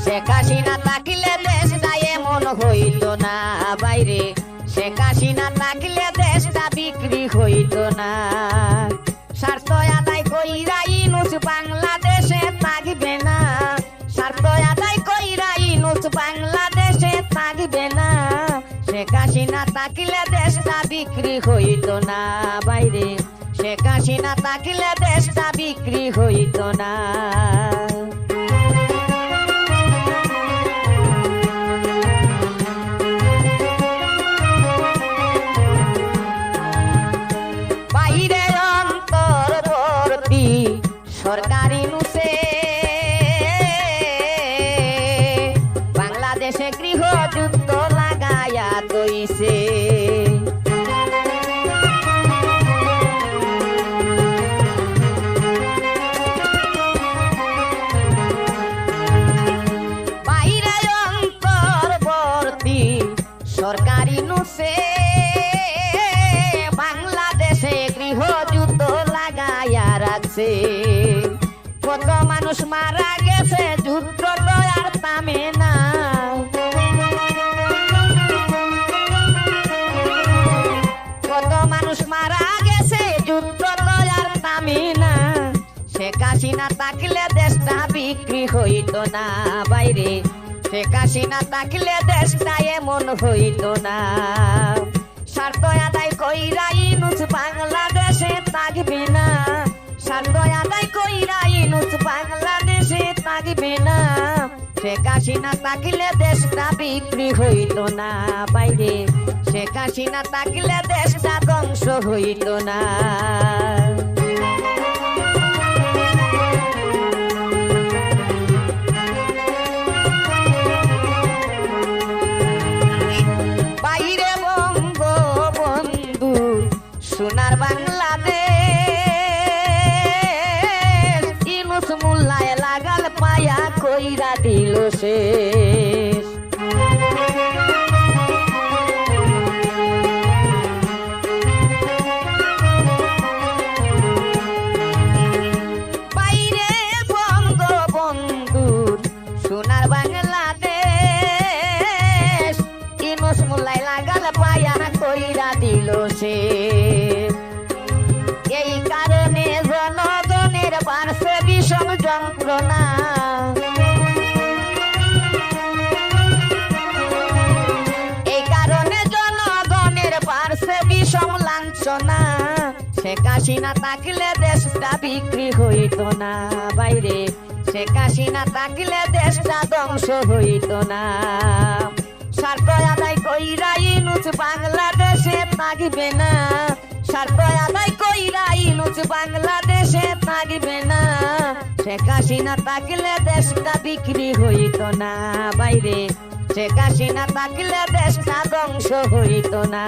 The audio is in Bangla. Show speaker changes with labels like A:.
A: শেখ হাসিনা থাকলে দেশটা এমন হইতো না বাইরে, শেখ হাসিনা থাকলে দেশটা বিক্রি হইতো না। স্বার্থ আদায় কইরা ইনুস বাংলাদেশে থাকবে না, স্বার্থ আদায় কইরা ইনুস বাংলাদেশে থাকবে না। শেখ হাসিনা থাকলে দেশটা বিক্রি হইতো না বাইরে, শেখ হাসিনা থাকলে দেশটা বিক্রি হইতো না। বাইরে অন্তর্বর্তী সরকারি নুসে বাংলাদেশে গৃহযুদ্ধ লাগায়া তৈছে। বাইরে অন্তর্বর্তী সরকারি নুসে বাংলাদেশে গৃহযুদ্ধ লাগায়া রাখছে। কত মানুষ মারা গেছে, যুদ্ধ তো আর থামে না। কত মানুষ মারা গেছে, যুদ্ধ তো আর থামে না। শেখ হাসিনা থাকলে দেশটা বিক্রি হইতো না বাইরে, শেখ হাসিনা থাকলে দেশটা এমন হইতো না। স্বার্থ আদায় কইরা ইনুস বাংলাদেশে থাকবে না, স্বার্থ আদায় কইরা ইনুস বাংলাদেশে থাকবে না। শেখ হাসিনা থাকলে দেশটা বিক্রি হইতো না বাইরে, শেখ হাসিনা থাকলে দেশটা ধ্বংস হইতো না। বাইরে বঙ্গবন্ধু সোনার বাংলাদেশ, ইনুস মোল্লায় লাগাল পায়া কইরা দিল শেষ। বাইরে বঙ্গবন্ধুর সোনার বাংলাদেশ, ইনুস মোল্লায় লাগাল পায়া কইরা দিল শেষ। এই কারণে জনগণের বাড়ছে ভীষণ যন্ত্রণা, এই কারণে জনগণের বাড়ছে ভীষণ লাঞ্ছনা। শেখ হাসিনা থাকলে দেশটা বিক্রি হইতো না বাইরে, শেখ হাসিনা থাকলে দেশটা ধ্বংস হইতো না। স্বার্থ আদায় কইরা ইনুস বাংলাদেশে থাকবে না, স্বার্থ আদায় কইরা ইনুস বাংলাদেশে থাকবে না। শেখ হাসিনা থাকলে দেশটা বিক্রি হইতো না বাইরে, শেখ হাসিনা থাকলে দেশটা ধ্বংস হইতো না।